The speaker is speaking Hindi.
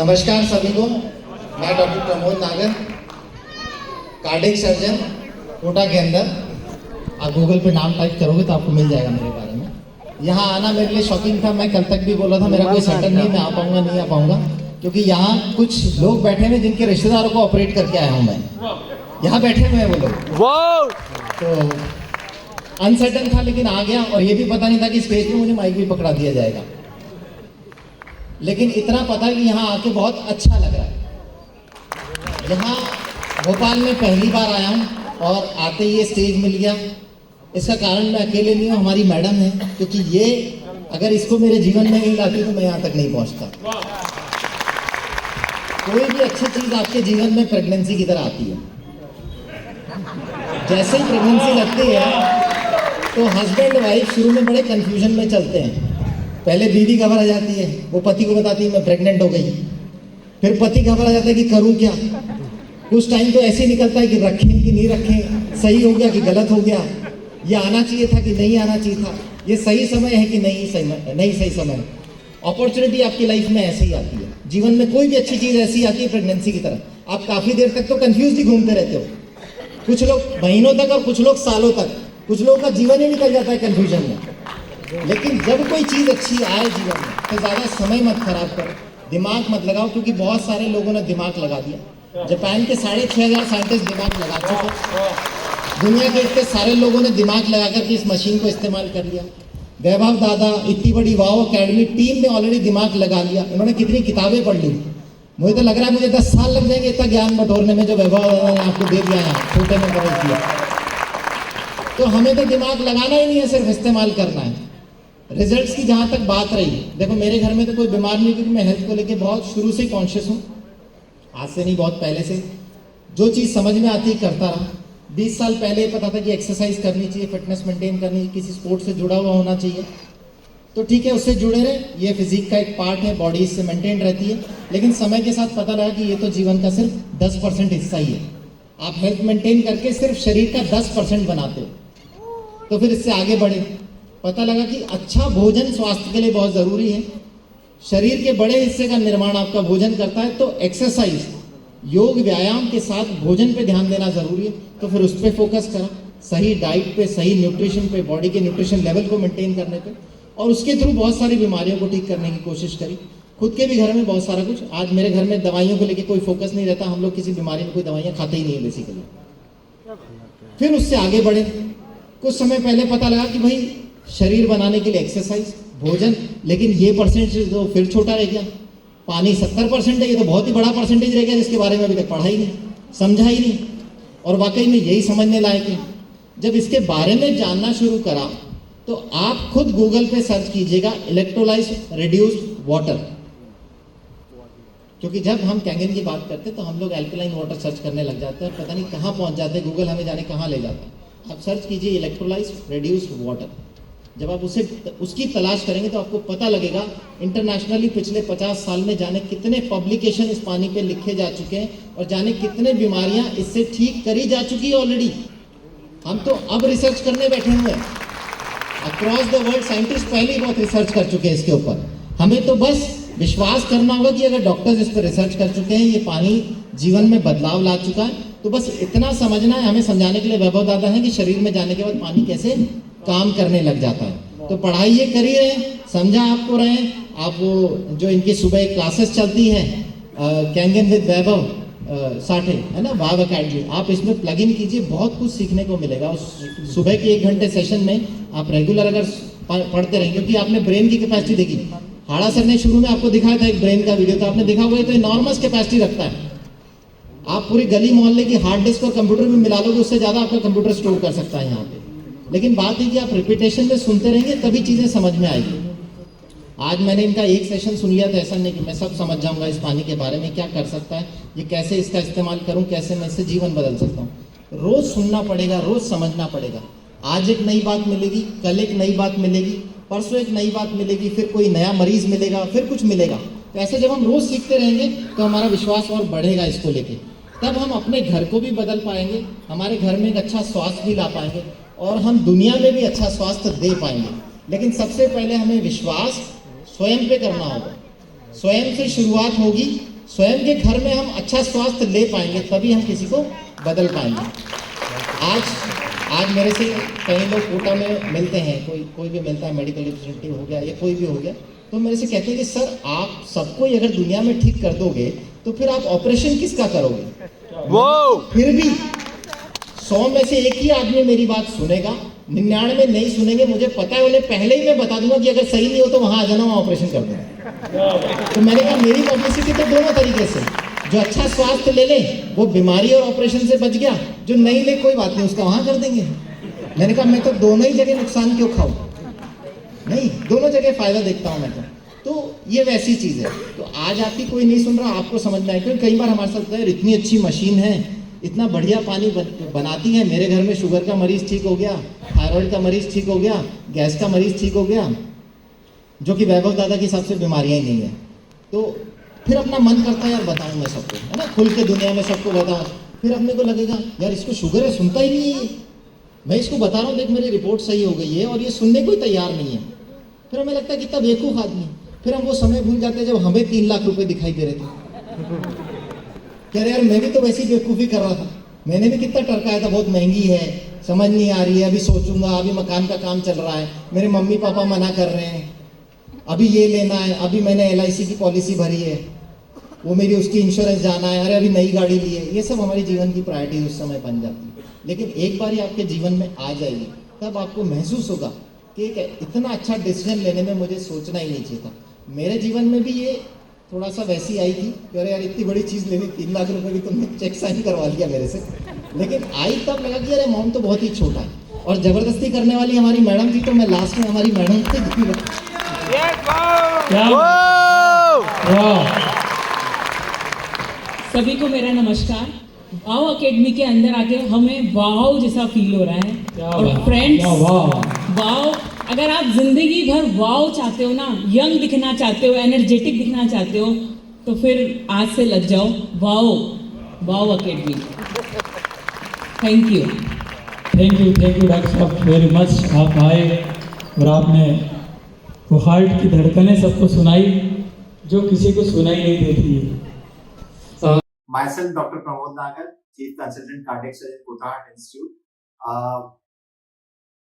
नमस्कार सभी को। मैं डॉक्टर प्रमोद नागर, कार्डियक सर्जन, कोटा के अंदर। आप गूगल पे नाम टाइप करोगे तो आपको मिल जाएगा मेरे बारे में। यहाँ आना मेरे लिए शॉकिंग था। मैं कल तक भी बोला था मेरा कोई सेटअप नहीं, मैं आ पाऊँगा नहीं आ पाऊँगा, क्योंकि यहाँ कुछ लोग बैठे हुए जिनके रिश्तेदारों को ऑपरेट करके आया हूँ मैं। यहाँ बैठे हुए हैं वो लोग। तो अनसर्टन था लेकिन आ गया, और ये भी पता नहीं था कि स्टेज में मुझे माइक भी पकड़ा दिया जाएगा, लेकिन इतना पता है कि यहाँ आके बहुत अच्छा लग रहा है। यहाँ भोपाल में पहली बार आया हूँ और आते ही ये स्टेज मिल गया। इसका कारण मैं अकेले नहीं हूँ, हमारी मैडम है, क्योंकि ये अगर इसको मेरे जीवन में नहीं लाती तो मैं यहाँ तक नहीं पहुँचता। कोई भी अच्छी चीज़ आपके जीवन में प्रेगनेंसी की तरह आती है। जैसे ही प्रेगनेंसी लगती है तो हस्बैंड वाइफ शुरू में बड़े कंफ्यूजन में चलते हैं। पहले बीवी घबरा जाती है, वो पति को बताती है मैं प्रेग्नेंट हो गई। फिर पति घबरा जाता है कि करूँ क्या। कुछ टाइम तो ऐसे निकलता है कि रखें कि नहीं रखें, सही हो गया कि गलत हो गया, ये आना चाहिए था कि नहीं आना चाहिए था, ये सही समय है कि नहीं सही समय। अपॉर्चुनिटी आपकी लाइफ में ऐसे ही आती है। जीवन में कोई भी अच्छी चीज़ ऐसी आती है प्रेगनेंसी की तरह। आप काफ़ी देर तक तो कन्फ्यूज ही घूमते रहते हो, कुछ लोग महीनों तक और कुछ लोग सालों तक। कुछ लोगों का जीवन ही निकल जाता है कन्फ्यूजन में। लेकिन जब कोई चीज़ अच्छी आए जीवन में तो ज़्यादा समय मत खराब करो, दिमाग मत लगाओ, क्योंकि बहुत सारे लोगों ने दिमाग लगा दिया। जापान के 6,500 साइंटिस्ट दिमाग लगा चुके। दुनिया के इतने सारे लोगों ने दिमाग लगा करके इस मशीन को इस्तेमाल कर लिया। वैभव दादा इतनी बड़ी वाओ अकेडमी टीम ने ऑलरेडी दिमाग लगा लिया। इन्होंने कितनी किताबें पढ़ ली। मुझे तो लग रहा है मुझे 10 साल लग जाएंगे इतना ज्ञान बटोरने में जो वैभव दादा ने आपको दे दिया है, छोटे में प्रवेश दिया। तो हमें तो दिमाग लगाना ही नहीं है, सिर्फ इस्तेमाल करना है। रिजल्ट्स की जहाँ तक बात रही, देखो मेरे घर में तो कोई बीमार नहीं, क्योंकि मैं हेल्थ को लेके बहुत शुरू से कॉन्शियस हूँ। आज से नहीं, बहुत पहले से जो चीज़ समझ में आती करता रहा। 20 साल पहले पता था कि एक्सरसाइज करनी चाहिए, फिटनेस मेंटेन करनी चाहिए, किसी स्पोर्ट से जुड़ा हुआ होना चाहिए, तो ठीक है उससे जुड़े रहे। ये फिजिक का एक पार्ट है, बॉडी इससे मेंटेन रहती है। लेकिन समय के साथ पता लगा कि ये तो जीवन का सिर्फ 10% हिस्सा ही है। आप हेल्थ मेंटेन करके सिर्फ शरीर का 10% बनाते हो, तो फिर इससे आगे बढ़े। पता लगा कि अच्छा भोजन स्वास्थ्य के लिए बहुत ज़रूरी है। शरीर के बड़े हिस्से का निर्माण आपका भोजन करता है, तो एक्सरसाइज, योग, व्यायाम के साथ भोजन पे ध्यान देना ज़रूरी है। तो फिर उस पर फोकस करा, सही डाइट पे, सही न्यूट्रिशन पे, बॉडी के न्यूट्रिशन लेवल को मेंटेन करने पे, और उसके थ्रू बहुत सारी बीमारियों को ठीक करने की कोशिश करी। खुद के भी घर में बहुत सारा कुछ। आज मेरे घर में दवाइयों को लेकर कोई फोकस नहीं रहता। हम लोग किसी बीमारी में कोई दवाइयाँ खाते ही नहीं है बेसिकली। फिर उससे आगे बढ़े। कुछ समय पहले पता लगा कि भाई शरीर बनाने के लिए एक्सरसाइज, भोजन, लेकिन ये परसेंटेज तो फिर छोटा रह गया। पानी 70% है, ये तो बहुत ही बड़ा परसेंटेज रह गया, जिसके बारे में अभी तक पढ़ा ही नहीं, समझा ही नहीं, और वाकई में यही समझने लायक है। जब इसके बारे में जानना शुरू करा तो आप खुद गूगल पे सर्च कीजिएगा इलेक्ट्रोलाइट रिड्यूस्ड वाटर, क्योंकि जब हम कैंगन की बात करते हैं तो हम लोग एल्कलाइन वाटर सर्च करने लग जाते हैं, पता नहीं कहाँ पहुँच जाते हैं, गूगल हमें जाने कहाँ ले जाता है। आप सर्च कीजिए इलेक्ट्रोलाइट रिड्यूस्ड वाटर। जब आप उसकी तलाश करेंगे तो आपको पता लगेगा इंटरनेशनली पिछले 50 साल में जाने कितने पब्लिकेशन इस पानी पे लिखे जा चुके हैं, और जाने कितने बीमारियां इससे ठीक करी जा चुकी है ऑलरेडी। हम तो अब रिसर्च करने बैठे हुए हैं। अक्रॉस द वर्ल्ड साइंटिस्ट पहले ही बहुत रिसर्च कर चुके हैं इसके ऊपर। हमें तो बस विश्वास करना होगा कि अगर डॉक्टर्स इस पर रिसर्च कर चुके हैं, ये पानी जीवन में बदलाव ला चुका है, तो बस इतना समझना है। हमें समझाने के लिए वैभव दादा है कि शरीर में जाने के बाद पानी कैसे काम करने लग जाता है। तो पढ़ाई ये कर ही रहे हैं, समझा आपको रहे हैं। आप वो जो इनकी सुबह क्लासेस चलती हैं कैंगन विद वैभव साठे, है ना, वाव अकेडमी, आप इसमें प्लग इन कीजिए, बहुत कुछ सीखने को मिलेगा। उस सुबह के 1 घंटे सेशन में आप रेगुलर अगर पढ़ते रहेंगे, क्योंकि आपने ब्रेन की कैपेसिटी देखी, हाड़ा सर ने शुरू में आपको दिखाया था एक ब्रेन का वीडियो, तो आपने देखा होगा तो इनॉर्मस कैपेसिटी रखता है। आप पूरी गली मोहल्ले की हार्ड डिस्क और कंप्यूटर में मिला लोगे, उससे ज़्यादा आपका कंप्यूटर स्टोर कर सकता है यहाँ पे। लेकिन बात है कि आप रिपीटेशन में सुनते रहेंगे तभी चीज़ें समझ में आएगी। आज मैंने इनका एक सेशन सुन लिया था, ऐसा नहीं कि मैं सब समझ जाऊंगा इस पानी के बारे में, क्या कर सकता है ये, कैसे इसका इस्तेमाल करूं, कैसे मैं इससे जीवन बदल सकता हूं। रोज़ सुनना पड़ेगा, रोज़ समझना पड़ेगा। आज एक नई बात मिलेगी, कल एक नई बात मिलेगी, परसों एक नई बात मिलेगी, फिर कोई नया मरीज मिलेगा, फिर कुछ मिलेगा। तो ऐसे जब हम रोज़ सीखते रहेंगे तो हमारा विश्वास और बढ़ेगा इसको लेके। तब हम अपने घर को भी बदल पाएंगे, हमारे घर में एक अच्छा स्वास्थ्य भी ला पाएंगे, और हम दुनिया में भी अच्छा स्वास्थ्य दे पाएंगे। लेकिन सबसे पहले हमें विश्वास स्वयं पे करना होगा। स्वयं से शुरुआत होगी स्वयं के घर में हम अच्छा स्वास्थ्य ले पाएंगे, तभी हम किसी को बदल पाएंगे। आज मेरे से कई लोग कोटा में मिलते हैं, कोई भी मिलता है, मेडिकल रिप्रेजेंटेटिव हो गया या कोई भी हो गया, तो मेरे से कहते हैं कि सर आप सबको ही अगर दुनिया में ठीक कर दोगे तो फिर आप ऑपरेशन किसका करोगे? वो फिर भी 100 में से एक ही आदमी मेरी बात सुनेगा, 99 नहीं सुनेंगे। मुझे पता है, उन्हें पहले ही मैं बता दूंगा कि अगर सही नहीं हो तो वहां आ जाना, वहां ऑपरेशन कर दूंगा। तो मैंने कहा मेरी पब्लिसिटी तो दोनों तरीके से, जो अच्छा स्वास्थ्य ले ले वो बीमारी और ऑपरेशन से बच गया, जो नहीं ले कोई बात नहीं, उसका वहां कर देंगे। मैंने कहा मैं तो दोनों ही जगह नुकसान क्यों खाऊं, नहीं दोनों जगह फायदा देखता हूं मैं तो ये वैसी चीज है। तो आज आपकी कोई नहीं सुन रहा, आपको समझ में आए, क्योंकि कई बार हमारे साथ है इतनी अच्छी मशीन है, इतना बढ़िया पानी बनाती है, मेरे घर में शुगर का मरीज ठीक हो गया, थायराइड का मरीज ठीक हो गया, गैस का मरीज ठीक हो गया, जो कि वैभव दादा की सबसे बीमारियां ही नहीं है। तो फिर अपना मन करता है यार बताऊं मैं सबको, है ना, खुल के दुनिया में सबको बताऊं। फिर अपने को लगेगा यार इसको शुगर है, सुनता ही नहीं है, मैं इसको बता रहा हूँ देख मेरी रिपोर्ट सही हो गई है, और ये सुनने को ही तैयार नहीं है। फिर हमें लगता है कितना बेवकूफ आदमी है। फिर हम वो समय भूल जाते हैं जब हमें 3 लाख रुपए दिखाई दे रहे थे। कह रहे यार मैं भी तो वैसी बेवकूफ़ी कर रहा था, मैंने भी कितना टरकाया था, बहुत महंगी है, समझ नहीं आ रही है, अभी सोचूंगा, अभी मकान का काम चल रहा है, मेरे मम्मी पापा मना कर रहे हैं, अभी ये लेना है, अभी मैंने LIC की पॉलिसी भरी है, वो मेरी उसकी इंश्योरेंस जाना है, अरे अभी नई गाड़ी ली है। ये सब हमारी जीवन की प्रायोरिटी उस समय बन जाती है। लेकिन एक बार ही आपके जीवन में आ जाएगी, तब आपको महसूस होगा कि इतना अच्छा डिसीजन लेने में मुझे सोचना ही नहीं चाहिए था। मेरे जीवन में भी ये थोड़ा सा वैसी आई थी कि अरे यार इतनी बड़ी चीज़ लेनी, 3 लाख रुपए की तुमने चेक साइन करवा लिया मेरे से। लेकिन आई तब लगा कि अरे अमाउंट तो बहुत ही छोटा है, और ज़बरदस्ती करने वाली हमारी मैडम थी, तो मैं लास्ट में हमारी मैडम से सभी को मेरा नमस्कार। वाव अकेडमी के अंदर आके हमें वाव जैसा फील हो रहा है। और फ्रेंड्स, वाव, अगर आप जिंदगी भर वाव चाहते हो ना, यंग दिखना चाहते हो, एनर्जेटिक दिखना चाहते हो, तो फिर आज से लग जाओ वाव अकेडमी। थैंक यू डॉक्टर साहब वेरी मच। आप आए और आपने वो हार्ट की धड़कनें सबको सुनाई जो किसी को सुनाई नहीं देती है। Myself, Dr. Pramod Nagar, Chief Consultant Cardiac Surgeon, Kota Heart Institute.